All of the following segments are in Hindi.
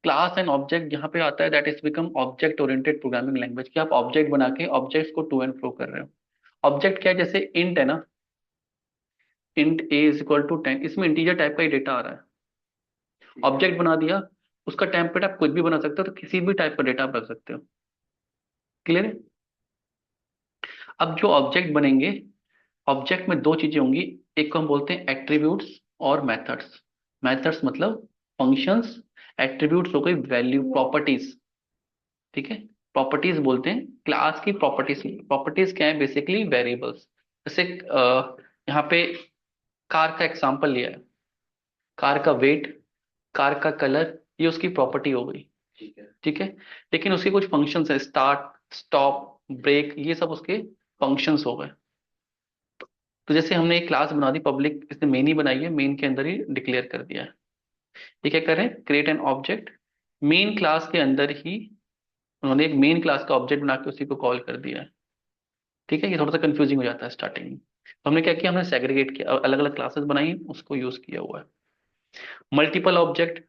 क्लास एंड ऑब्जेक्ट यहाँ पे आता है, that is become object oriented programming language, कि आप ऑब्जेक्ट बना के ऑब्जेक्ट्स को टू एंड फ्रो कर रहे हो। ऑब्जेक्ट क्या है, जैसे इंट है ना, int a is equal to 10, इसमें इंटीजर टाइप का ही डेटा आ रहा है। ऑब्जेक्ट बना दिया, उसका टेम्पलेट आप कुछ भी बना सकते हो, तो किसी भी टाइप का डेटा आप रख सकते हो। क्लियर है? अब जो ऑब्जेक्ट बनेंगे, ऑब्जेक्ट में दो चीजें होंगी, एक को हम बोलते हैं एट्रीब्यूट्स और मेथड्स। मेथड्स मतलब फंक्शंस, एट्रीब्यूट्स हो गई वैल्यू प्रॉपर्टीज। ठीक है, प्रॉपर्टीज बोलते हैं क्लास की प्रॉपर्टीज। प्रॉपर्टीज क्या है, बेसिकली वेरिएबल्स। जैसे यहाँ पे कार का एग्जांपल लिया है, कार का वेट, कार का कलर, ये उसकी प्रॉपर्टी हो गई। ठीक है, लेकिन उसके कुछ फंक्शंस है, स्टार्ट स्टॉप ब्रेक, ये सब उसके फंक्शंस हो गए। तो जैसे हमने एक क्लास बना दी पब्लिक, इसने मेन ही बनाई है, मेन के अंदर ही डिक्लेयर कर दिया है। ये क्या करें, create an object, main class के अंदर ही उन्होंने एक मेन क्लास का ऑब्जेक्ट बना के उसी को कॉल कर दिया है। ठीक है, ये थोड़ा सा कंफ्यूजिंग हो जाता है स्टार्टिंग में। तो हमने क्या किया, हमने सेग्रीगेट किया, अलग अलग क्लासेस बनाई, उसको यूज किया हुआ है। मल्टीपल ऑब्जेक्ट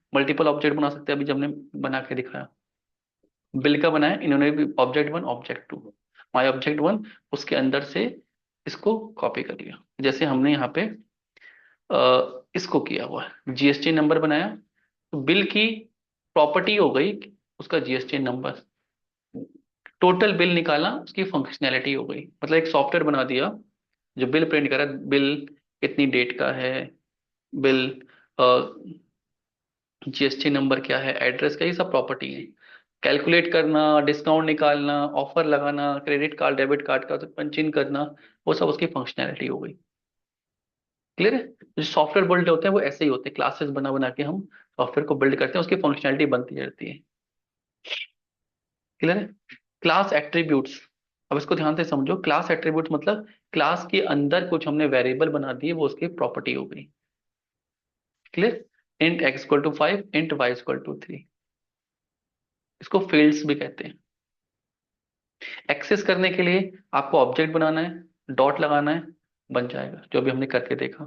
बना सकते हैं, अभी जब हमने बना के दिखाया। बिल का बनाया इन्होंने भी, object one object two, my object one, उसके अंदर से इसको कॉपी कर लिया। जैसे हमने यहाँ पे इसको किया हुआ है, जीएसटी नंबर बनाया, तो बिल की प्रॉपर्टी हो गई उसका जीएसटी नंबर। टोटल बिल निकाला, उसकी फंक्शनैलिटी हो गई, मतलब एक सॉफ्टवेयर बना दिया जो बिल प्रिंट करा, बिल कितनी डेट का है, बिल जीएसटी नंबर क्या है, एड्रेस का, ये सब प्रॉपर्टी है। कैलकुलेट करना, डिस्काउंट निकालना, ऑफर लगाना, क्रेडिट कार्ड डेबिट कार्ड का पंच इन करना, वो सब उसकी फंक्शनैलिटी हो गई। क्लियर है? जो सॉफ्टवेयर बिल्ड होते हैं वो ऐसे ही होते हैं, क्लासेस बना बना के हम सॉफ्टवेयर को बिल्ड करते हैं, उसकी फंक्शनैलिटी बनती रहती है। क्लियर है? क्लास एट्रीब्यूट्स, अब इसको ध्यान से समझो। क्लास एट्रीब्यूट्स मतलब क्लास के अंदर कुछ हमने वेरिएबल बना दिए, वो उसकी प्रॉपर्टी हो गई। Clear? Int x equal to 5, int y equal to 3, इसको फील्ड्स भी कहते हैं। एक्सेस करने के लिए आपको ऑब्जेक्ट बनाना है, डॉट लगाना है, बन जाएगा, जो भी हमने करके देखा।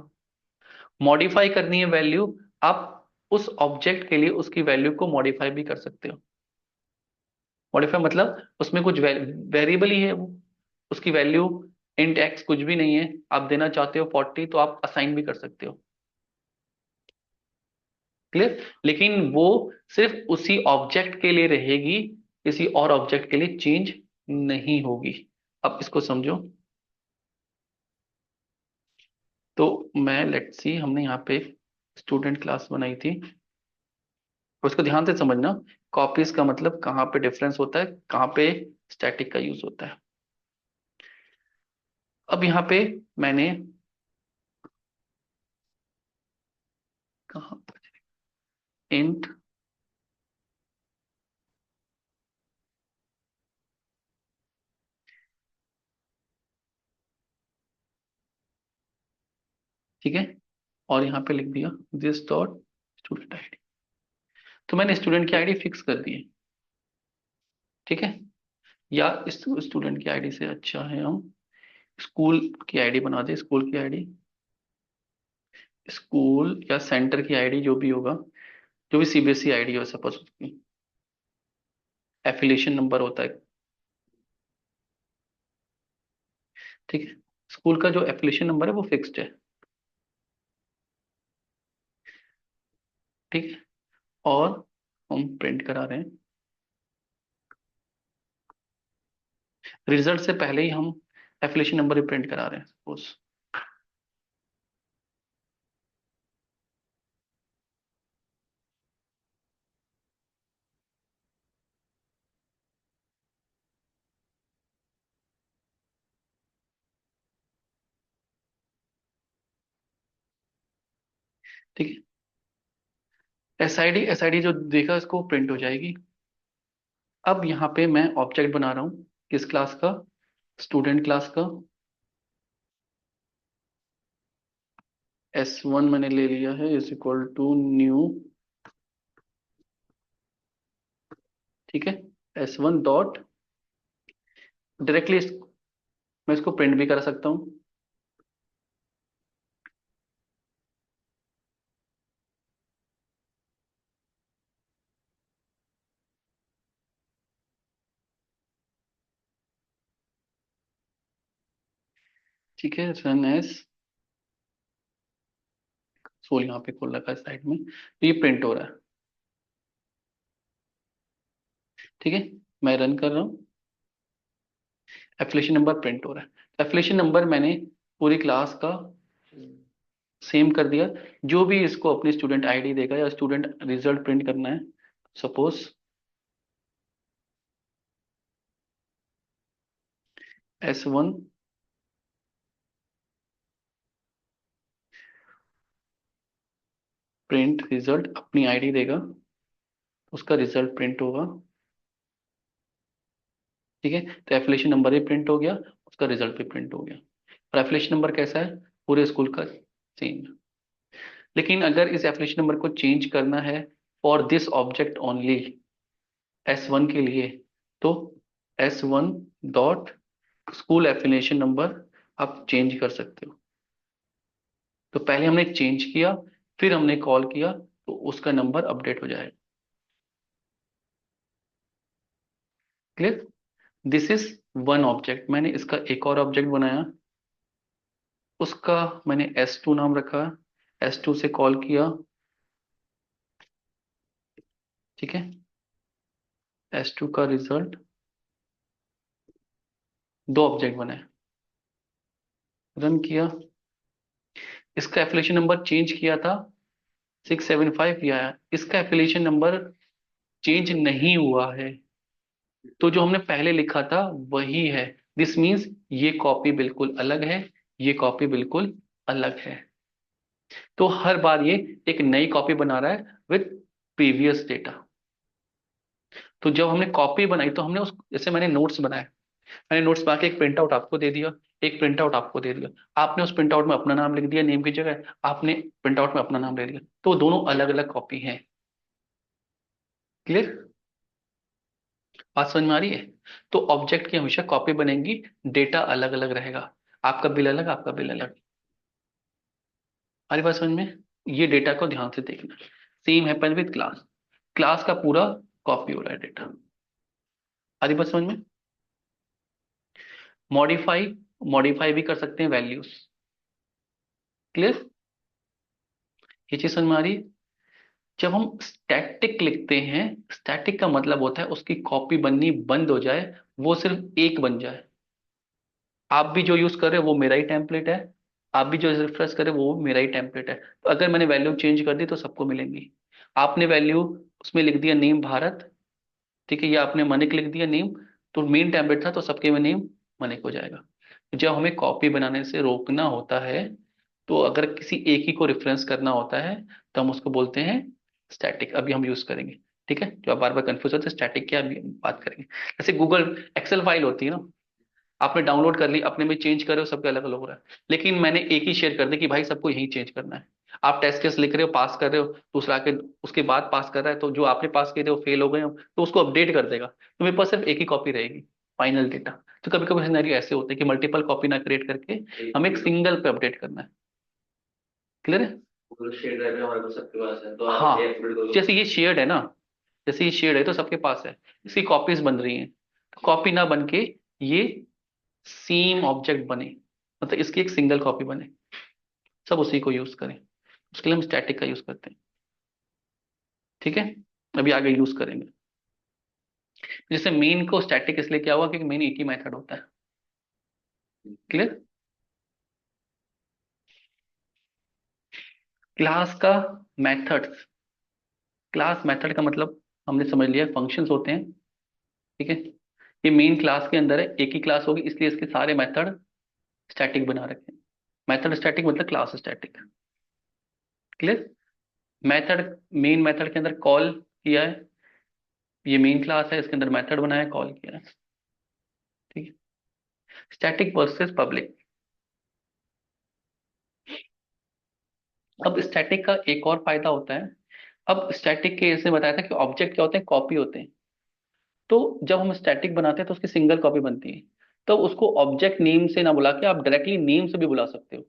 मॉडिफाई करनी है वैल्यू, आप उस ऑब्जेक्ट के लिए उसकी वैल्यू को मॉडिफाई भी कर सकते हो। मॉडिफाई मतलब उसमें कुछ वेरिएबल ही है वो, उसकी वैल्यू इंट एक्स कुछ भी नहीं है, आप देना चाहते हो 40, तो आप असाइन भी कर सकते हो। क्लियर? लेकिन वो सिर्फ उसी ऑब्जेक्ट के लिए रहेगी, किसी और ऑब्जेक्ट के लिए चेंज नहीं होगी। अब इसको समझो। तो मैं लेट्स सी, हमने यहाँ पे स्टूडेंट क्लास बनाई थी, उसको ध्यान से समझना। कॉपीज का मतलब कहाँ पे डिफरेंस होता है, कहाँ पे स्टैटिक का यूज होता है। अब यहाँ पे मैंने कहा, इंट, ठीक है, और यहाँ पे लिख दिया दिस डॉट स्टूडेंट आईडी। तो मैंने स्टूडेंट की आईडी फिक्स कर दी है। ठीक है, या इस स्टूडेंट की आईडी से अच्छा है हम स्कूल की आईडी बना दे, स्कूल की आईडी, स्कूल या सेंटर की आईडी, जो भी होगा, जो भी सीबीएसई आईडी हो सपोज, उसकी एफिलिएशन नंबर होता है। ठीक है, स्कूल का जो एफिलिएशन नंबर है वो फिक्स्ड है। ठीक है, और हम प्रिंट करा रहे हैं, रिजल्ट से पहले ही हम एफिलिएशन नंबर ही प्रिंट करा रहे हैं सपोज। ठीक है, एसआईडी जो देखा इसको प्रिंट हो जाएगी। अब यहाँ पे मैं ऑब्जेक्ट बना रहा हूँ, किस क्लास का, स्टूडेंट क्लास का। S1 मैंने ले लिया है, इज इक्वल टू न्यू। ठीक है, S1 डॉट, डायरेक्टली मैं इसको प्रिंट भी कर सकता हूँ। ठीक है, रन एज सोल यहाँ पे खोल रखा है साइड में, तो ये प्रिंट हो रहा है। ठीक है, मैं रन कर रहा हूँ, एफिलिएशन नंबर प्रिंट हो रहा है। एफिलिएशन नंबर मैंने पूरी क्लास का सेम कर दिया। जो भी इसको अपनी स्टूडेंट आईडी देगा या स्टूडेंट रिजल्ट प्रिंट करना है, सपोज S1 प्रिंट रिजल्ट, अपनी आईडी देगा, उसका रिजल्ट प्रिंट होगा। ठीक है, तो एफिलिएशन नंबर भी प्रिंट हो गया, उसका रिजल्ट भी प्रिंट हो गया। और एफिलिएशन नंबर कैसा है, पूरे स्कूल का सेम। लेकिन अगर इस एफिलिएशन नंबर को चेंज करना है for this object only, S1 के लिए, तो S1 dot school affiliation number आप चेंज कर सकते हो। तो पहले हमने चेंज किया, फिर हमने कॉल किया, तो उसका नंबर अपडेट हो जाएगा। Clear? This is one object. मैंने इसका एक और ऑब्जेक्ट बनाया, उसका मैंने S2 नाम रखा, S2 से कॉल किया। ठीक है, S2 का रिजल्ट, दो ऑब्जेक्ट बनाए, रन किया। इसका एफिलिएशन नंबर चेंज किया था 675, ये आया। इसका एफिलिएशन नंबर चेंज नहीं हुआ है, तो जो हमने पहले लिखा था वही है। दिस मीन्स ये कॉपी बिल्कुल अलग है, ये कॉपी बिल्कुल अलग है। तो हर बार ये एक नई कॉपी बना रहा है विथ प्रीवियस डेटा। तो जब हमने कॉपी बनाई तो हमने उस, जैसे मैंने नोट्स बनाए, मैंने नोट्स बना के एक प्रिंट आउट आपको दे दिया, एक प्रिंट आउट आपको दे दिया। आपने उस प्रिंट आउट में अपना नाम लिख दिया नेम की जगह, आपने प्रिंट आउट में अपना नाम ले लिया, तो दोनों अलग अलग कॉपी हैं। क्लियर? बात समझ में आ रही है? तो ऑब्जेक्ट की हमेशा कॉपी बनेगी, डेटा अलग अलग रहेगा, आपका बिल अलग, आपका बिल अलग। हमारी बात समझ में? ये डेटा को ध्यान से देखना। Same happen with class, class का पूरा कॉपी हो रहा है डेटा। हमारी बात समझ में? मॉडिफाई, मॉडिफाई भी कर सकते हैं वैल्यूज। क्लियर? ये चीज समझ में आ रही है? जब हम स्टैटिक लिखते हैं, स्टैटिक का मतलब होता है उसकी कॉपी बननी बंद हो जाए, वो सिर्फ एक बन जाए। आप भी जो यूज कर रहे हो वो मेरा ही टेम्पलेट है, आप भी जो रिफ्रेश कर रहे हो वो मेरा ही टेम्पलेट है। तो अगर मैंने वैल्यू चेंज कर दी तो सबको मिलेंगी। आपने वैल्यू उसमें लिख दिया नेम भारत, ठीक है, या आपने मनिक लिख दिया नेम, तो मेन टेम्पलेट था तो सबके में नेम मनिक हो जाएगा। जब हमें कॉपी बनाने से रोकना होता है, तो अगर किसी एक ही को रेफरेंस करना होता है, तो हम उसको बोलते हैं स्टैटिक। अभी हम यूज करेंगे। ठीक है, जो आप बार बार कंफ्यूज होते हैं स्टैटिक क्या, अभी हम बात करेंगे। जैसे गूगल एक्सेल फाइल होती है ना, आपने डाउनलोड कर ली, अपने में चेंज कर रहे हो, सबके अलग अलग हो रहा है, लेकिन मैंने एक ही शेयर कर दी कि भाई सबको यही चेंज करना है। आप टेस्ट केस लिख रहे हो, पास कर रहे हो, दूसरा के उसके बाद पास कर रहा है, तो जो आपने पास किए थे वो फेल हो गए हो, तो उसको अपडेट कर देगा, तो मेरे पास सिर्फ एक ही कॉपी रहेगी, फाइनल डेटा। तो कभी कभी सिनेरियो ऐसे होते हैं कि मल्टीपल कॉपी ना क्रिएट करके हमें एक सिंगल पे अपडेट करना है। क्लियर है? शेयर ड्राइव में हमारे पास सबके पास है, तो आप हाँ, अपडेट करो। जैसे ये शेयर्ड है ना, जैसे ये शेयर्ड है तो सबके पास है, इसकी कॉपीज बन रही हैं, तो कॉपी ना बन के ये सेम ऑब्जेक्ट बने, मतलब इसकी एक सिंगल कॉपी बने, सब उसी को यूज करें। उसके लिए हम स्टैटिक का यूज करते हैं। ठीक है, अभी आगे यूज करेंगे। जैसे मेन को स्टैटिक इसलिए क्या हुआ, क्योंकि मेन एक ही मेथड होता है। क्लियर? क्लास का मेथड्स, क्लास मेथड का मतलब हमने समझ लिया, फंक्शंस होते हैं। ठीक है, ये मेन क्लास के अंदर है, एक ही क्लास होगी, इसलिए इसके सारे मेथड स्टैटिक बना रखे हैं। मेथड स्टैटिक मतलब class static. Clear? Method, main method के अंदर कॉल किया है, ये मेन क्लास है, इसके अंदर मेथड बनाया, कॉल किया है। ठीक है, स्टैटिक वर्सेस पब्लिक। अब स्टैटिक का एक और फायदा होता है। अब स्टैटिक के इसने बताया था कि ऑब्जेक्ट क्या होते हैं, कॉपी होते हैं। तो जब हम स्टैटिक बनाते हैं तो उसकी सिंगल कॉपी बनती है, तो उसको ऑब्जेक्ट नेम से ना बुला के आप डायरेक्टली नेम से भी बुला सकते हो।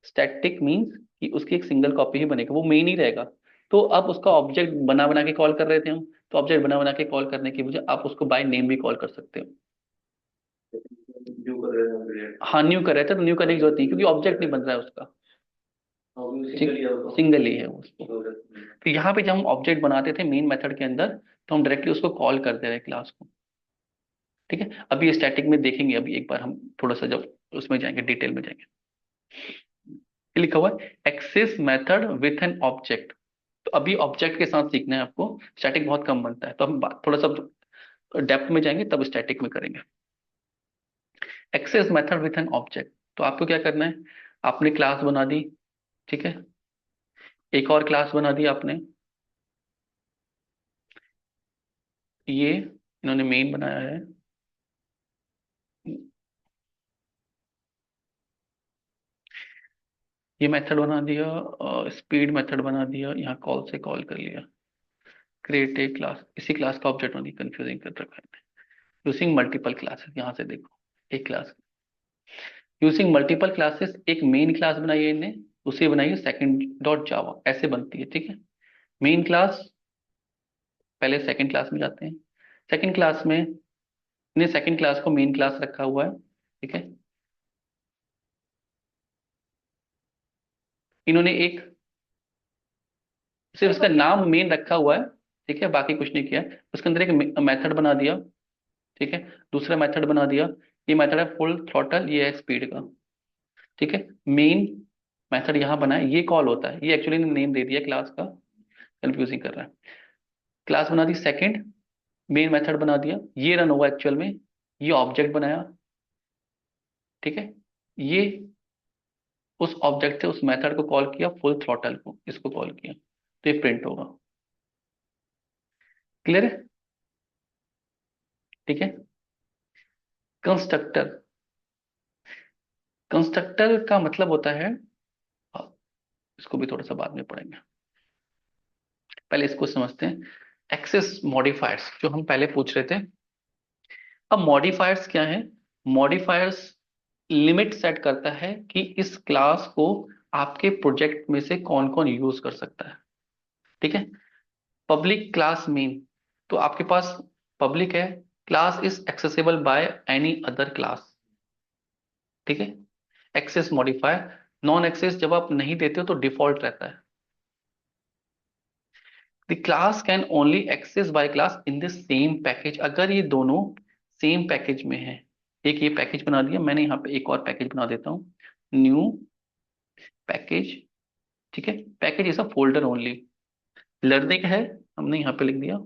स्टैटिक मीन्स कि उसकी एक सिंगल कॉपी ही बनेगी, वो मेन ही रहेगा। तो अब उसका ऑब्जेक्ट बना बना के कॉल कर रहे थे हम, तो ऑब्जेक्ट बना बना के कॉल करने की वजह आप उसको बाय नेम भी कॉल कर सकते हो। हाँ न्यू कर रहे थे, तो न्यू करने की जरूरत नहीं, क्योंकि ऑब्जेक्ट नहीं बन रहा है उसका। सिंगल ही है वो उसको। तो यहाँ पे जब हम ऑब्जेक्ट बनाते थे मेन मेथड के अंदर, तो हम डायरेक्टली उसको कॉल कर दे रहे क्लास को। ठीक है, अभी स्टैटिक में देखेंगे, अभी एक बार हम थोड़ा सा जब उसमें जाएंगे, डिटेल में जाएंगे। ये लिखा हुआ है access method with an object. तो अभी ऑब्जेक्ट के साथ सीखना है आपको, स्टैटिक बहुत कम बनता है, तो हम थोड़ा सा डेप्थ में जाएंगे तब स्टैटिक में करेंगे। Access method with an object, तो आपको क्या करना है, आपने क्लास बना दी, ठीक है, एक और क्लास बना दी आपने, ये इन्होंने मेन बनाया है, ये मेथड बना दिया, स्पीड मेथड बना दिया, यहाँ कॉल से कॉल कर लिया, क्रिएट ए क्लास, इसी क्लास का ऑब्जेक्ट होनी, कंफ्यूजिंग कर रखा है यूजिंग मल्टीपल क्लासेस, यहाँ से देखो एक क्लास यूजिंग मल्टीपल क्लासेस, एक मेन क्लास बनाई है इन्हें, उसे बनाइए सेकंड डॉट जावा, ऐसे बनती है, ठीक है। मेन क्लास, पहले सेकंड क्लास में जाते हैं, सेकंड क्लास में इन्हें सेकंड क्लास को मेन क्लास रखा हुआ है, ठीक है। इन्होंने एक सिर्फ इसका नाम मेन रखा हुआ है, ठीक है, बाकी कुछ नहीं किया है। उसके अंदर एक मेथड बना दिया, ठीक है, दूसरा मेथड बना दिया, ये मेथड है फुल थ्रॉटल, ये है स्पीड का, ठीक है। मेन मेथड यहाँ बना है, ये कॉल होता है, ये एक्चुअली नेम दे दिया क्लास का, कंफ्यूजिंग कर रहा है। क्लास बना दी सेकंड, मेन मेथड बना दिया, ये रन हुआ एक्चुअल में, ये ऑब्जेक्ट बनाया, ठीक है। ये उस ऑब्जेक्ट से उस मेथड को कॉल किया, फुल थ्रॉटल को इसको कॉल किया, तो ये प्रिंट होगा। क्लियर है, ठीक है। कंस्ट्रक्टर, कंस्ट्रक्टर का मतलब होता है, इसको भी थोड़ा सा बाद में पढ़ेंगे, पहले इसको समझते हैं। एक्सेस मॉडिफायर्स जो हम पहले पूछ रहे थे, अब मॉडिफायर्स क्या है, मॉडिफायर्स लिमिट सेट करता है कि इस क्लास को आपके प्रोजेक्ट में से कौन कौन यूज कर सकता है, ठीक है। पब्लिक क्लास मेन, तो आपके पास पब्लिक है, class is accessible by any other class, ठीक है। एक्सेस मॉडिफायर, नॉन एक्सेस जब आप नहीं देते हो तो डिफॉल्ट रहता है। The class can only access by class in the same package, अगर ये दोनों सेम पैकेज में है। एक ये पैकेज बना दिया मैंने, यहाँ पे एक और पैकेज बना देता हूँ, न्यू पैकेज, ठीक है। Package is a folder only, learning है, हमने यहाँ पे लिख दिया।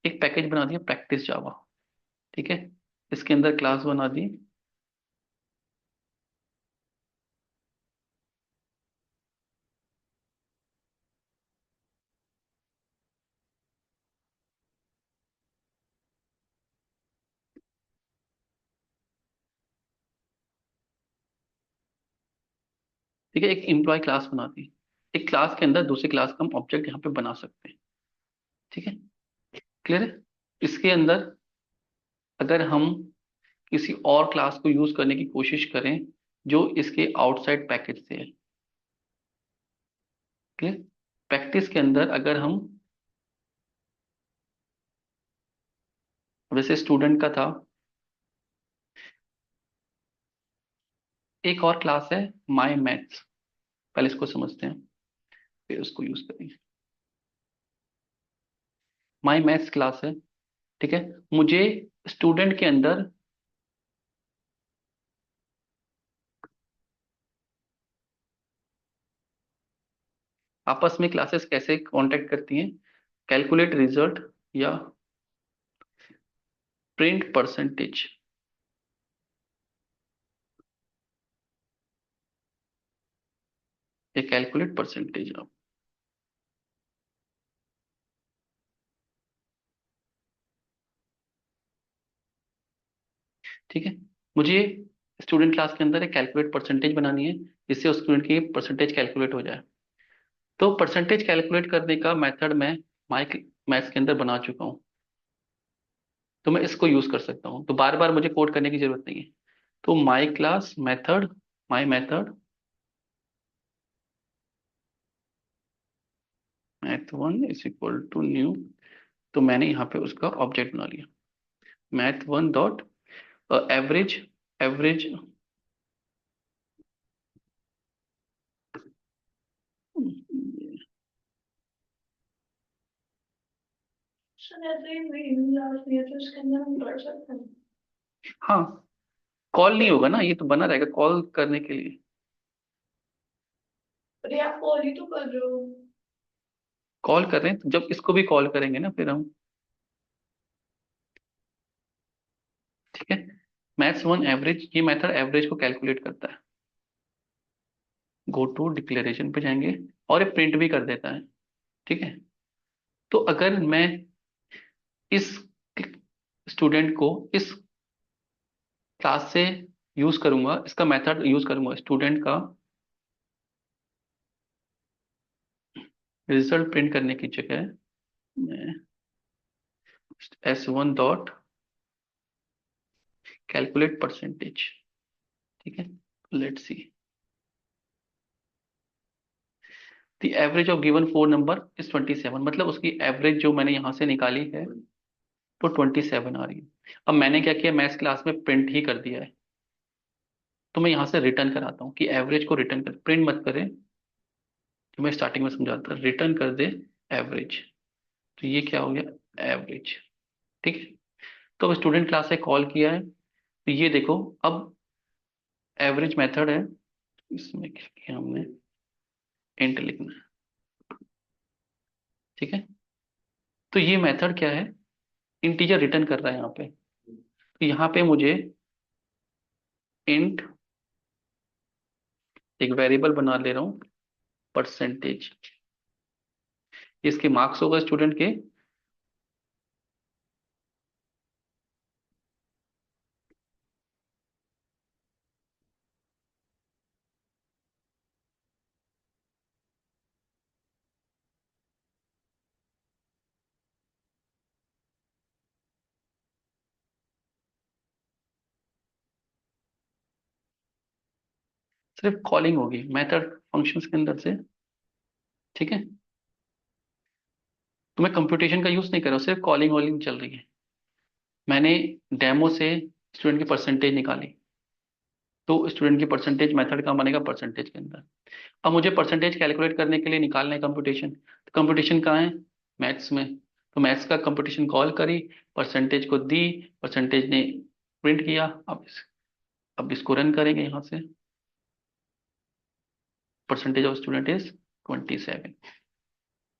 एक पैकेज बना दिया प्रैक्टिस जावा, ठीक है, इसके अंदर क्लास बना दी, ठीक है। एक एम्प्लॉय क्लास बना दी, एक क्लास के अंदर दूसरी क्लास का हम ऑब्जेक्ट यहाँ पे बना सकते हैं, ठीक है। क्लियर है, इसके अंदर अगर हम किसी और क्लास को यूज करने की कोशिश करें जो इसके आउटसाइड पैकेज से है, क्लियर। प्रैक्टिस के अंदर अगर हम, वैसे स्टूडेंट का था, एक और क्लास है माई मैथ्स, पहले इसको समझते हैं फिर उसको यूज करेंगे। माई मैथ्स क्लास है, ठीक है। मुझे स्टूडेंट के अंदर आपस में क्लासेस कैसे कांटेक्ट करती हैं, कैलकुलेट रिजल्ट या प्रिंट परसेंटेज, या कैलकुलेट परसेंटेज, ठीक है। मुझे स्टूडेंट क्लास के अंदर एक कैलकुलेट परसेंटेज बनानी है, जिससे उस स्टूडेंट की परसेंटेज कैलकुलेट हो जाए। तो परसेंटेज कैलकुलेट करने का मेथड मैं माई मैथ्स के अंदर बना चुका हूँ, तो मैं इसको यूज कर सकता हूँ, तो बार बार मुझे कोड करने की जरूरत नहीं है। तो my class method, my method, math1 is equal to new, तो मैंने यहाँ पे उसका ऑब्जेक्ट बना लिया, math1 dot average, average sir ऐसे ही कोई email आ रही है तो इसके अंदर हम कर सकते हैं। हाँ, कॉल नहीं होगा ना, ये तो बना रहेगा कॉल करने के लिए। अरे आप कॉल ही तो कर रहे हो। कॉल कर रहे हैं तो जब इसको भी कॉल करेंगे ना फिर हम, ठीक है। maths1 एवरेज, ये मेथड एवरेज को कैलकुलेट करता है। गो टू डिक्लेरेशन पे जाएंगे और ये प्रिंट भी कर देता है, ठीक है। तो अगर मैं इस स्टूडेंट को इस क्लास से यूज करूंगा, इसका मेथड यूज करूंगा स्टूडेंट का रिजल्ट प्रिंट करने की जगह, मैं S1 डॉट कैलकुलेट परसेंटेज, ठीक है। Let's see the average of given four number is 27, मतलब उसकी एवरेज जो मैंने यहां से निकाली है तो 27 आ रही है। अब मैंने क्या किया, मैथ्स क्लास में प्रिंट ही कर दिया है, तो मैं यहां से रिटर्न कराता हूँ कि एवरेज को रिटर्न कर, प्रिंट मत करें, जो मैं स्टार्टिंग में समझाता, रिटर्न कर दे एवरेज। तो ये क्या हो गया, एवरेज, ठीक है। तो अब स्टूडेंट क्लास से कॉल किया है, तो ये देखो अब एवरेज मेथड है, इसमें क्या किया हमने, इंट लिखना है, ठीक है। तो ये मेथड क्या है, इंटीजर रिटर्न कर रहा है यहाँ पे, तो यहाँ पे मुझे इंट एक वेरिएबल बना ले रहा हूँ परसेंटेज, इसके मार्क्स होगा स्टूडेंट के, सिर्फ कॉलिंग होगी मेथड फंक्शंस के अंदर से, ठीक है। तो मैं कंप्यूटेशन का यूज नहीं कर रहा हूँ, सिर्फ कॉलिंग वॉलिंग चल रही है। मैंने डेमो से स्टूडेंट की परसेंटेज निकाली, तो स्टूडेंट की परसेंटेज मेथड का बनेगा परसेंटेज के अंदर। अब मुझे परसेंटेज कैलकुलेट करने के लिए निकालना है कंप्यूटेशन, तो कंप्यूटेशन कहाँ है, मैथ्स में। तो मैथ्स का कंप्यूटेशन कॉल करी, परसेंटेज को दी, परसेंटेज ने प्रिंट किया। अब इसको रन करेंगे यहाँ से, परसेंटेज ऑफ स्टूडेंट इज 27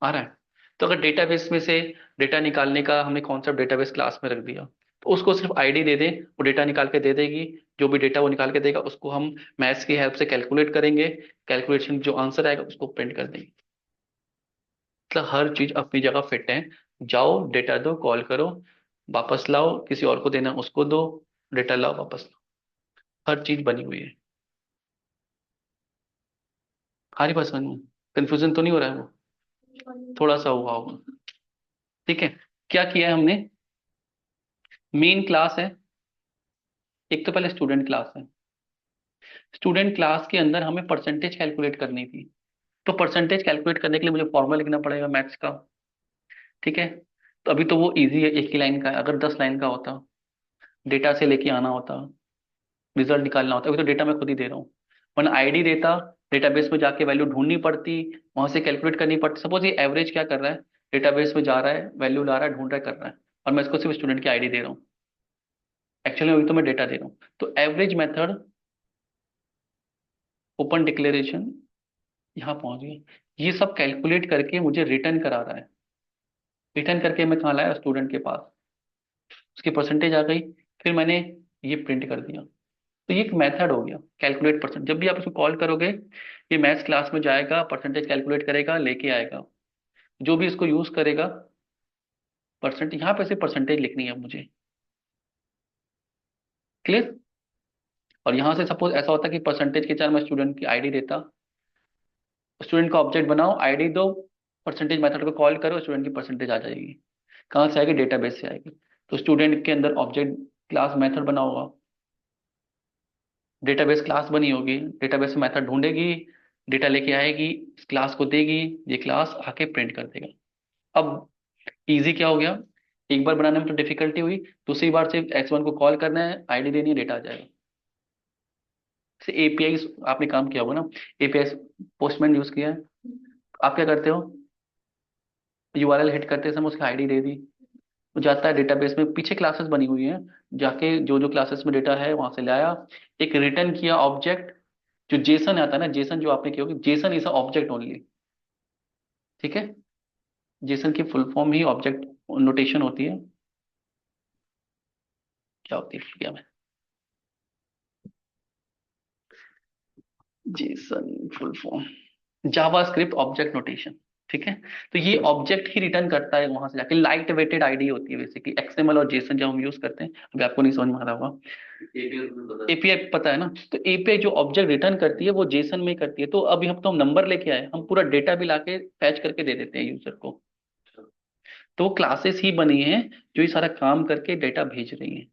आ रहा है। तो अगर डेटाबेस में से डेटा निकालने का हमने कॉन्सेप्ट डेटाबेस क्लास में रख दिया, तो उसको सिर्फ आईडी दे दें, वो डेटा निकाल के दे देगी, जो भी डेटा वो निकाल के देगा उसको हम मैथ्स की हेल्प से कैलकुलेट करेंगे, कैलकुलेशन जो आंसर आएगा उसको प्रिंट कर देंगे। मतलब हर चीज अपनी जगह फिट है, जाओ डेटा दो, कॉल करो, वापस लाओ, किसी और को देना उसको दो, डेटा लाओ वापस लाओ, हर चीज बनी हुई है। हमारी बात समझ में, कंफ्यूजन तो नहीं हो रहा है वो, थोड़ा सा हुआ होगा, ठीक है। क्या किया है हमने, मेन क्लास है, एक तो पहले स्टूडेंट क्लास है, स्टूडेंट क्लास के अंदर हमें परसेंटेज कैलकुलेट करनी थी, तो परसेंटेज कैलकुलेट करने के लिए मुझे फॉर्मूला लिखना पड़ेगा मैथ्स का, ठीक है। तो अभी तो वो इजी है, एक ही लाइन का है, अगर 10 लाइन का होता, डेटा से लेके आना होता, रिजल्ट निकालना होता, अभी तो डेटा मैं खुद ही दे रहा हूँ, वरना आईडी देता, डेटाबेस में जाके वैल्यू ढूंढनी पड़ती, वहां से कैलकुलेट करनी पड़ती। सपोज ये एवरेज क्या कर रहा है, डेटाबेस में जा रहा है, वैल्यू ला रहा है, ढूंढ रहा है, कर रहा है, और मैं इसको सिर्फ स्टूडेंट की आईडी दे रहा हूँ, एक्चुअली अभी तो मैं डेटा दे रहा हूँ। तो एवरेज मेथड ओपन डिक्लेरेशन यहाँ पहुंच गया, ये सब कैलकुलेट करके मुझे रिटर्न करा रहा है, रिटर्न करके मैं कहाँ लाया, स्टूडेंट के पास, उसकी परसेंटेज आ गई, फिर मैंने ये प्रिंट कर दिया। तो ये एक मेथड हो गया कैलकुलेट परसेंट, जब भी आप इसको कॉल करोगे ये मैथ्स क्लास में जाएगा, परसेंटेज कैलकुलेट करेगा, लेके आएगा, जो भी इसको यूज करेगा, परसेंट यहाँ पे से परसेंटेज लिखनी है मुझे, क्लियर। और यहाँ से सपोज ऐसा होता कि परसेंटेज के चार मैं स्टूडेंट की आईडी देता, स्टूडेंट का ऑब्जेक्ट बनाओ, आईडी दो, परसेंटेज मेथड को कॉल करो, स्टूडेंट की परसेंटेज आ जाएगी। कहाँ से आएगी, डेटाबेस से आएगी। तो स्टूडेंट के अंदर ऑब्जेक्ट क्लास मेथड बना होगा, डेटाबेस क्लास बनी होगी, डेटाबेस से मेथड ढूंढेगी, डेटा लेके आएगी, इस क्लास को देगी, ये क्लास आके प्रिंट कर देगा। अब इजी क्या हो गया, एक बार बनाने में तो डिफिकल्टी हुई, दूसरी बार सिर्फ x1 को कॉल करना है, आईडी देनी है, डेटा आ जाएगा। एपीआई आपने काम किया होगा ना, एपीआई पोस्टमैन यूज किया है। आप क्या करते हो, यूआरएल हिट करते समय उसकी आईडी दे दी, वो जाता है डेटाबेस में, पीछे क्लासेस बनी हुई हैं, जाके जो जो क्लासेस में डेटा है वहां से लाया, एक रिटर्न किया ऑब्जेक्ट, जो जेसन आता है ना, जेसन जो आपने किया होगा, Jason is a object only. ठीक है, जेसन की फुल फॉर्म ही ऑब्जेक्ट नोटेशन होती है। क्या होती है इंडिया में, Jason full form JavaScript object notation. ठीक है, तो ये ऑब्जेक्ट ही रिटर्न करता है वहां से जाके, लाइट वेटेड आईडी होती है बेसिकली, एक्सएमएल और जेसन जब हम यूज करते हैं, अभी आपको नहीं समझ में आ रहा होगा, एपीआई पता है ना, तो एपीआई जो ऑब्जेक्ट रिटर्न करती है वो जेसन में करती है। तो अभी हम तो हम नंबर लेके आए, हम पूरा डेटा भी लाके फैच करके दे देते हैं यूजर को। तो क्लासेस ही बनी है जो ये सारा काम करके डेटा भेज रही है।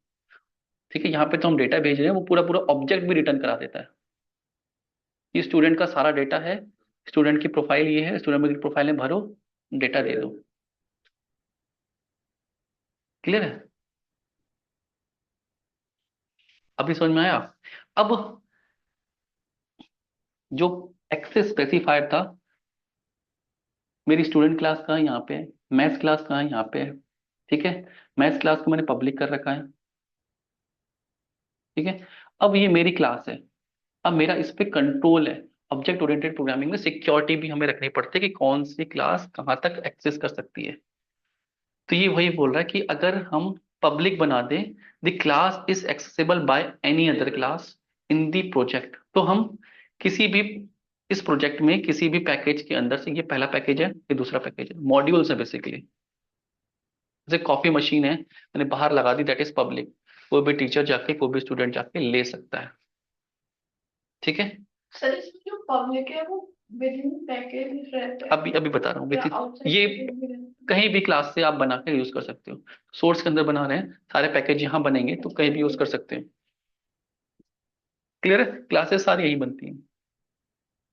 ठीक है, यहाँ पे तो हम डेटा भेज रहे हैं, वो पूरा पूरा ऑब्जेक्ट भी रिटर्न करा देता है। ये स्टूडेंट का सारा डेटा है, स्टूडेंट की प्रोफाइल ये है, स्टूडेंट की प्रोफाइल में भरो, डेटा दे दो। क्लियर है, अभी समझ में आया। अब जो एक्सेस स्पेसिफायर था, मेरी स्टूडेंट क्लास कहाँ है, यहाँ पे है, मैथ्स क्लास कहाँ है, यहाँ पे है। ठीक है, मैथ्स क्लास को मैंने पब्लिक कर रखा है। ठीक है, अब ये मेरी क्लास है, अब मेरा इस पे कंट्रोल है। ऑब्जेक्ट ओरिएंटेड प्रोग्रामिंग में सिक्योरिटी भी हमें रखनी पड़ती है कि कौन सी क्लास कहाँ तक एक्सेस कर सकती है। तो ये वही बोल रहा है कि अगर हम पब्लिक बना दें, the class is accessible by any other class in the project, तो हम किसी भी, इस प्रोजेक्ट में किसी भी पैकेज के अंदर से, ये पहला पैकेज है, ये दूसरा पैकेज है, मॉड्यूल्स है बेसिकली। जैसे कॉफी मशीन है, मैंने बाहर लगा दी, दैट इज पब्लिक, कोई भी टीचर जाके, कोई भी स्टूडेंट जाके ले सकता है। ठीक है, सर इसमें जो पब्लिक है वो विद इन पैकेज रहता है अभी अभी बता रहा हूँ या ये आउटसाइड पैकेज भी रहता कहीं भी क्लास से आप बना के यूज कर सकते हो। सोर्स के अंदर बना रहे हैं, सारे पैकेज यहाँ बनेंगे तो कहीं भी यूज कर सकते हैं। क्लियर है, क्लासेस सारी यही बनती हैं,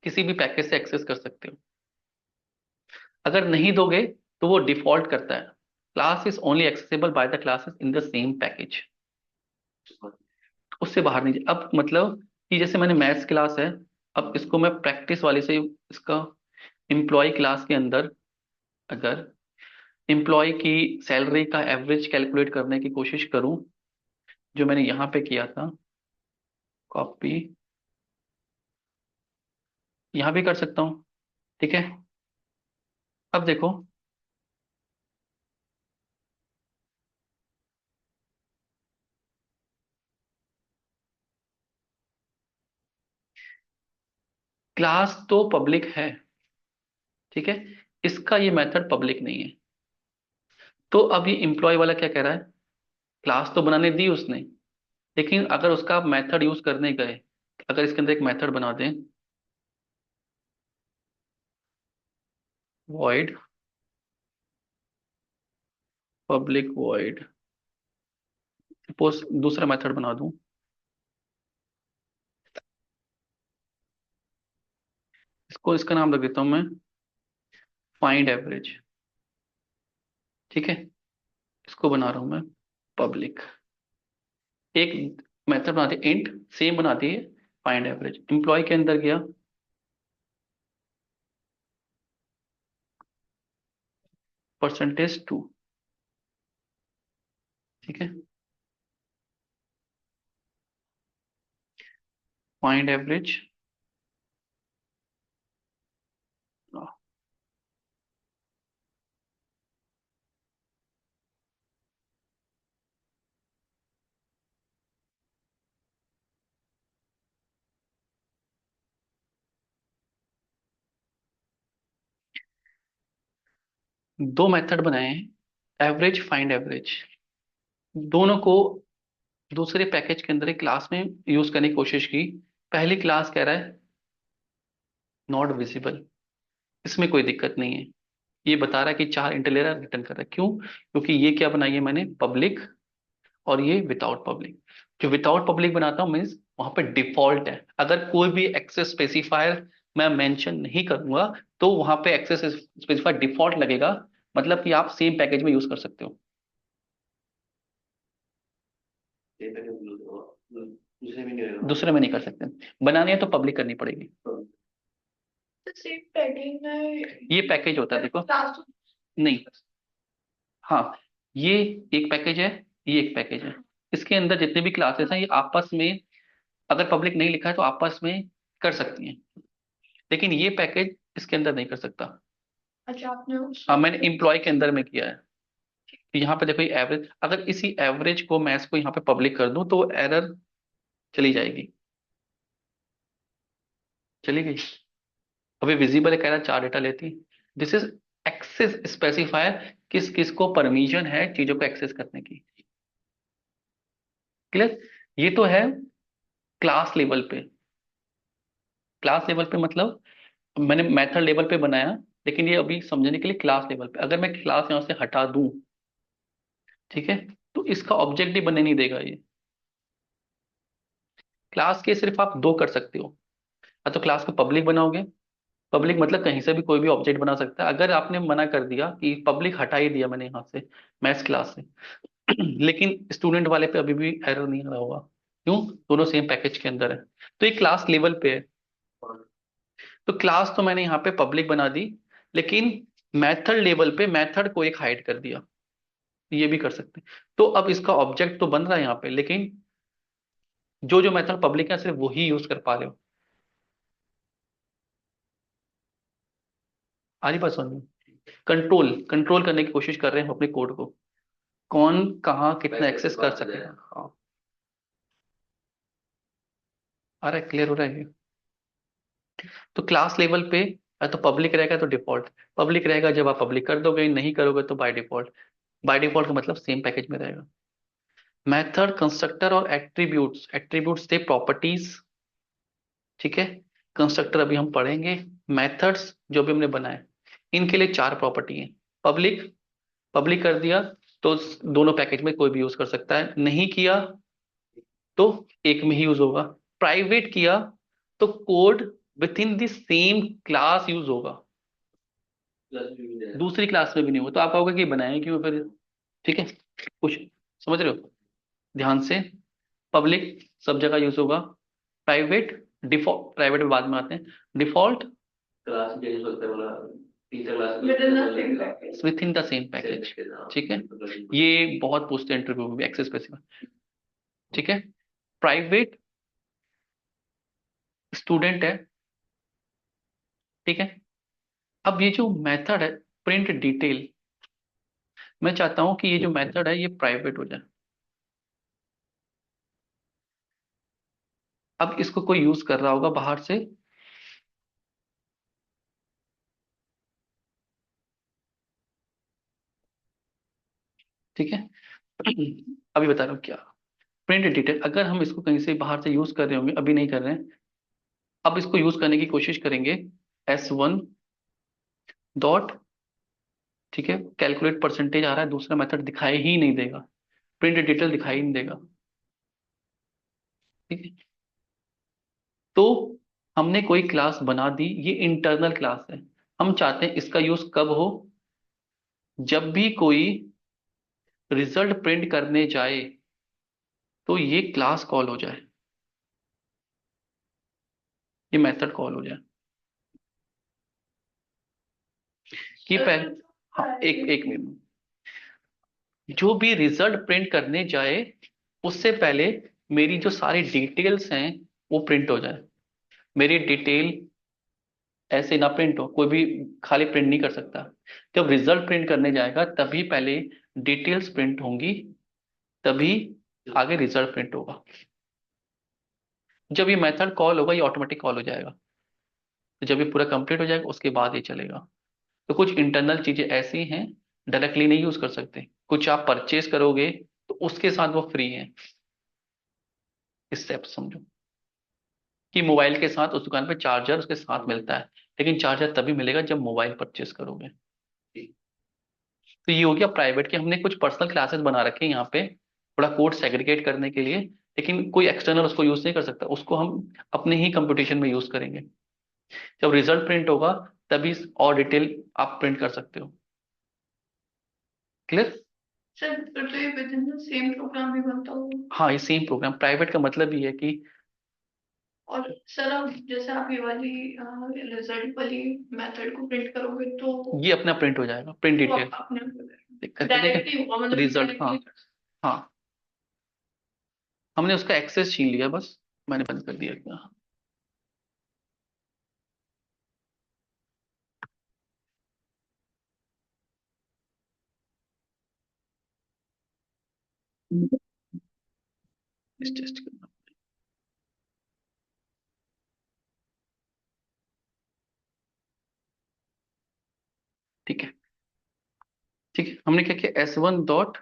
किसी भी पैकेज से एक्सेस कर सकते हो। अगर नहीं दोगे तो वो डिफॉल्ट करता है, class is only accessible by the classes in the same package, उससे बाहर नहीं। अब मतलब कि जैसे मैंने मैथ्स क्लास है, अब इसको मैं प्रैक्टिस वाले से, इसका एम्प्लॉय क्लास के अंदर अगर एम्प्लॉय की सैलरी का एवरेज कैलकुलेट करने की कोशिश करूं, जो मैंने यहाँ पे किया था, कॉपी, यहाँ भी कर सकता हूँ। ठीक है, अब देखो, क्लास तो पब्लिक है, ठीक है, इसका ये मेथड पब्लिक नहीं है। तो अब ये एम्प्लॉय वाला क्या कह रहा है, क्लास तो बनाने दी उसने, लेकिन अगर उसका आप मेथड यूज करने गए, अगर इसके अंदर एक मेथड बना दें, वॉइड पब्लिक वॉइड, सपोज दूसरा मेथड बना दूं, इसको, इसका नाम रख देता हूं मैं फाइंड एवरेज। ठीक है, इसको बना रहा हूं मैं पब्लिक, एक मेथड बना दिया इंट, सेम बना दिए फाइंड एवरेज, एम्प्लॉय के अंदर गया, %2। ठीक है, फाइंड एवरेज, दो मेथड बनाए हैं, एवरेज फाइंड एवरेज, दोनों को दूसरे पैकेज के अंदर एक क्लास में यूज करने की कोशिश की। पहली क्लास कह रहा है नॉट विजिबल, इसमें कोई दिक्कत नहीं है, ये बता रहा है कि 4 इंटरलेयर रिटर्न कर रहा है, क्यों, क्योंकि ये क्या बनाई है मैंने, पब्लिक, और ये विदाउट पब्लिक। जो विदाउट पब्लिक बनाता हूँ मीन्स वहां पे डिफॉल्ट है, अगर कोई भी एक्सेस स्पेसिफायर मैं मेंशन नहीं करूंगा तो वहां पे एक्सेस स्पेसिफाई डिफॉल्ट लगेगा, मतलब कि आप सेम पैकेज में यूज कर सकते हो। दूसरे में नहीं कर सकते, बनानी है तो पब्लिक करनी पड़ेगी। तो सिर्फ पैकिंग में ये पैकेज होता है देखो। क्लास। नहीं, हाँ, ये एक पैकेज है, ये एक पैकेज है। इसके अंदर जितने भी क्लासेस हैं ये आपस में, अगर पब्लिक नहीं लिखा है तो आपस में कर सकती हैं, लेकिन ये पैकेज इसके अंदर नहीं कर सकता। अच्छा, आपने हाँ, उसमें मैंने एम्प्लॉय के अंदर में किया है। तो यहाँ पे देखो ये एवरेज, अगर इसी एवरेज को मैं इसको यहाँ पे पब्लिक कर दूं तो एरर चली जाएगी, चली गई। अभी विजिबल कह रहा है 4 डेटा लेती। दिस इज एक्सेस स्पेसिफायर, किस किस को परमिशन है चीजों को एक्सेस करने की। क्लियर? ये तो है क्लास लेवल पे। क्लास लेवल पे मतलब मैंने मेथड लेवल पे बनाया, लेकिन ये अभी समझने के लिए क्लास लेवल पे, अगर मैं क्लास यहां से हटा दूं, ठीक है, तो इसका ऑब्जेक्ट ही बनने नहीं देगा ये। क्लास के सिर्फ आप दो कर सकते हो, या तो क्लास को पब्लिक बनाओगे, पब्लिक मतलब कहीं से भी कोई भी ऑब्जेक्ट बना सकता है। अगर आपने मना कर दिया कि पब्लिक हटा ही दिया मैंने यहाँ से मैथ्स क्लास से, लेकिन स्टूडेंट वाले पे अभी भी एरर नहीं आ रहा होगा, क्यों? दोनों सेम पैकेज के अंदर है, तो ये क्लास लेवल पे है। तो क्लास तो मैंने यहाँ पे पब्लिक बना दी, लेकिन मेथड लेवल पे मेथड को एक हाइड कर दिया, ये भी कर सकते हैं। तो अब इसका ऑब्जेक्ट तो बन रहा है यहाँ पे, लेकिन जो जो मेथड पब्लिक है सिर्फ वही यूज कर पा रहे हो। आ रही बात समझ में? कंट्रोल कंट्रोल करने की कोशिश कर रहे हैं हम अपने कोड को, कौन कहाँ कितना एक्सेस कर सकेगा। हाँ, आ रहा है, क्लियर हो रहा है ये? तो क्लास लेवल पे या तो पब्लिक रहेगा तो डिफॉल्ट, पब्लिक रहेगा जब आप पब्लिक कर दोगे, नहीं करोगे तो बाय डिफॉल्ट। बाय डिफॉल्ट का मतलब सेम पैकेज में रहेगा। मेथड, कंस्ट्रक्टर और एट्रीब्यूट्स, एट्रीब्यूट्स थे प्रॉपर्टीज, ठीक है। कंस्ट्रक्टर अभी हम पढ़ेंगे। मेथड्स जो भी हमने बनाए, इनके लिए 4 प्रॉपर्टी है। पब्लिक, पब्लिक कर दिया तो दोनों पैकेज में कोई भी यूज कर सकता है, नहीं किया तो एक में ही यूज होगा। प्राइवेट किया तो code with in the same class use होगा, दूसरी क्लास में भी नहीं होगा। तो आप कहोगे कि बनाए क्यों फिर? ठीक है, कुछ समझ रहे हो ध्यान से? पब्लिक सब जगह यूज होगा, प्राइवेट डिफॉल्ट, प्राइवेट में बाद में आते हैं, डिफॉल्ट क्लास चेंज होता है, वाला teacher class with in the same package, ठीक है। ये बहुत पूछते हैं इंटरव्यू में भी, एक्सेस स्पेसिफाई, ठीक है। प्राइवेट स्टूडेंट है, ठीक है। अब ये जो मेथड है प्रिंट डिटेल, मैं चाहता हूं कि ये जो मेथड है ये प्राइवेट हो जाए। अब इसको कोई यूज कर रहा होगा बाहर से, ठीक है। अभी बता रहा हूँ क्या, प्रिंट डिटेल, अगर हम इसको कहीं से बाहर से यूज कर रहे होंगे, अभी नहीं कर रहे हैं, अब इसको यूज करने की कोशिश करेंगे। S1 डॉट, ठीक है, कैलकुलेट परसेंटेज आ रहा है, दूसरा मेथड दिखाई ही नहीं देगा, प्रिंट डिटेल दिखाई नहीं देगा, ठीक है। तो हमने कोई क्लास बना दी, ये इंटरनल क्लास है, हम चाहते हैं इसका यूज कब हो, जब भी कोई रिजल्ट प्रिंट करने जाए तो ये क्लास कॉल हो जाए, ये मेथड कॉल हो जाए। कि पहले, हाँ, एक एक मिनट, जो भी रिजल्ट प्रिंट करने जाए उससे पहले मेरी जो सारी डिटेल्स हैं वो प्रिंट हो जाए। मेरी डिटेल ऐसे ना प्रिंट हो, कोई भी खाली प्रिंट नहीं कर सकता। जब रिजल्ट प्रिंट करने जाएगा तभी पहले डिटेल्स प्रिंट होंगी, तभी आगे रिजल्ट प्रिंट होगा। जब ये मेथड कॉल होगा ये ऑटोमेटिक कॉल हो जाएगा, तो जब ये पूरा कंप्लीट हो जाएगा उसके बाद ये चलेगा। तो कुछ इंटरनल चीजें ऐसी हैं डायरेक्टली नहीं यूज कर सकते, कुछ आप परचेज करोगे तो उसके साथ वो फ्री है। इससे आप समझो कि मोबाइल के साथ उस दुकान पे चार्जर उसके साथ मिलता है, लेकिन चार्जर तभी मिलेगा जब मोबाइल परचेज करोगे। तो ये हो गया प्राइवेट के, हमने कुछ पर्सनल क्लासेस बना रखे हैं यहाँ पे थोड़ा कोड सेग्रीगेट करने के लिए, लेकिन कोई एक्सटर्नल उसको यूज नहीं कर सकता, उसको हम अपने ही कंपटीशन में यूज करेंगे। जब रिजल्ट प्रिंट होगा तभी और डिटेल आप प्रिंट कर सकते हो। क्लियर? सर फिर तो ये with in the same programme भी बनता होगा। हाँ, ये सेम प्रोग्राम, प्राइवेट का मतलब ये है कि और सर अब जैसे आप ये वाली रिजल्ट वाली मेथड को प्रिंट करोगे तो ये अपना प्रिंट हो जाएगा, प्रिंट वो डिटेल अपने करके देखें। डायरेक्टली होगा, मतलब कि रिजल्ट, हाँ। डायरेक्टली। हाँ, हमने उसका एक्सेस छीन लिया बस, मैंने बंद कर दिया क्या। इस टेस्ट करना। ठीक है। ठीक है, हमने क्या किया, S1 डॉट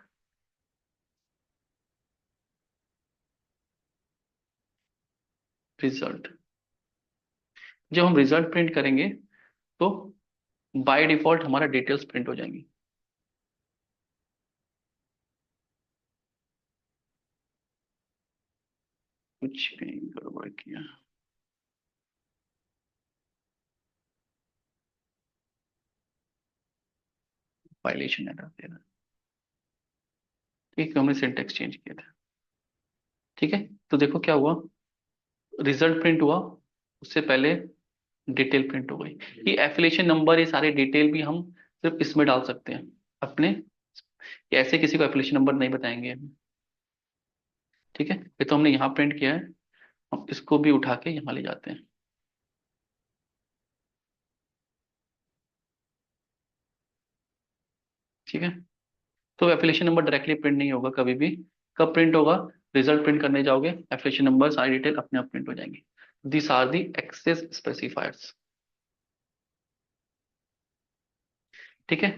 रिजल्ट। जब हम रिजल्ट प्रिंट करेंगे तो बाय डिफॉल्ट हमारा डिटेल्स प्रिंट हो जाएंगी। कुछ भी गड़बड़ किया, वायलेशन एरर दे रहा है। ठीक है, हमने सिंटेक्स चेंज किया था। ठीक है, तो देखो क्या हुआ, रिजल्ट प्रिंट हुआ, उससे पहले डिटेल प्रिंट हो गई। ये एफिलिएशन नंबर, ये सारे डिटेल भी हम सिर्फ इसमें डाल सकते हैं अपने, ये ऐसे किसी को एफिलिएशन नंबर नहीं बताएंगे हम। ठीक है, ये तो हमने यहाँ प्रिंट किया है, हम इसको भी उठा के यहाँ ले जाते हैं। ठीक है, तो एफिलिएशन नंबर डायरेक्टली प्रिंट नहीं होगा कभी भी। कब प्रिंट होगा, रिजल्ट प्रिंट करने जाओगे, एफिलिएशन नंबर सारी डिटेल अपने आप प्रिंट हो जाएंगी। This are the access specifiers. ठीक है,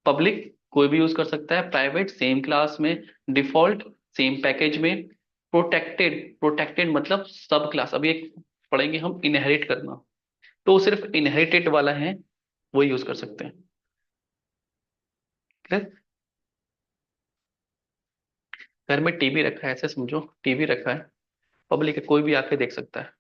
पब्लिक कोई भी यूज कर सकता है, प्राइवेट सेम क्लास में, डिफॉल्ट सेम पैकेज में, प्रोटेक्टेड, प्रोटेक्टेड मतलब सब क्लास। अभी एक पढ़ेंगे हम इनहेरिट करना, तो सिर्फ इनहेरिटेड वाला है वो यूज कर सकते हैं। Clear? घर में टीवी रखा है, ऐसे समझो टीवी रखा है, पब्लिक है, कोई भी आके देख सकता है।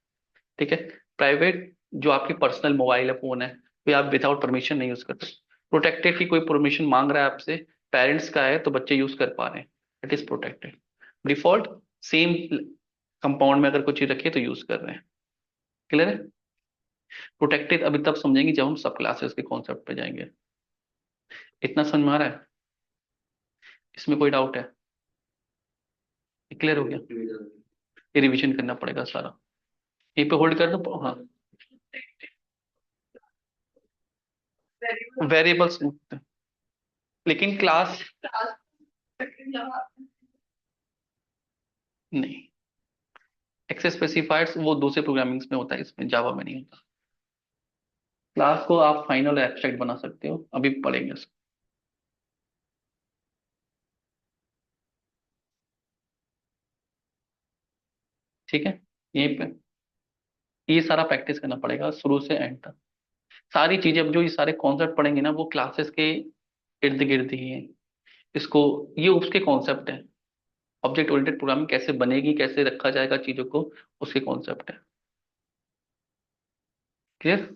ठीक है, प्राइवेट जो आपकी पर्सनल मोबाइल है, फोन है, कोई आप विदाउट परमिशन नहीं यूज कर सकते। प्रोटेक्टेड की कोई परमिशन मांग रहा है आपसे, पेरेंट्स का है तो बच्चे यूज कर पा रहे हैं, it is protected. Default same compound में अगर कुछ चीज रखी है तो यूज कर रहे हैं। क्लियर है? प्रोटेक्टेड अभी तब समझेंगे जब हम सब क्लासेस के कॉन्सेप्ट पे जाएंगे। इतना समझ में आ रहा है? इसमें कोई डाउट है? क्लियर हो गया? ये रिवीजन करना पड़ेगा सारा। यहीं पे होल्ड कर दो, हाँ। वेरिएबल्स, लेकिन क्लास नहीं, एक्सेस स्पेसिफायर्स वो दूसरे प्रोग्रामिंग्स में होता है, इसमें जावा में नहीं होता। क्लास को आप फाइनल एब्स्ट्रैक्ट बना सकते हो, अभी पढ़ेंगे इसको। ठीक है, यहीं पे ये सारा प्रैक्टिस करना पड़ेगा शुरू से एंड तक। सारी चीजें, अब जो ये सारे कॉन्सेप्ट पढ़ेंगे ना, वो क्लासेस के इर्द गिर्द ही है। इसको, ये उसके कॉन्सेप्ट है, ऑब्जेक्ट ओरिएंटेड प्रोग्रामिंग कैसे बनेगी, कैसे रखा जाएगा चीजों को, उसके कॉन्सेप्ट है। क्लियर?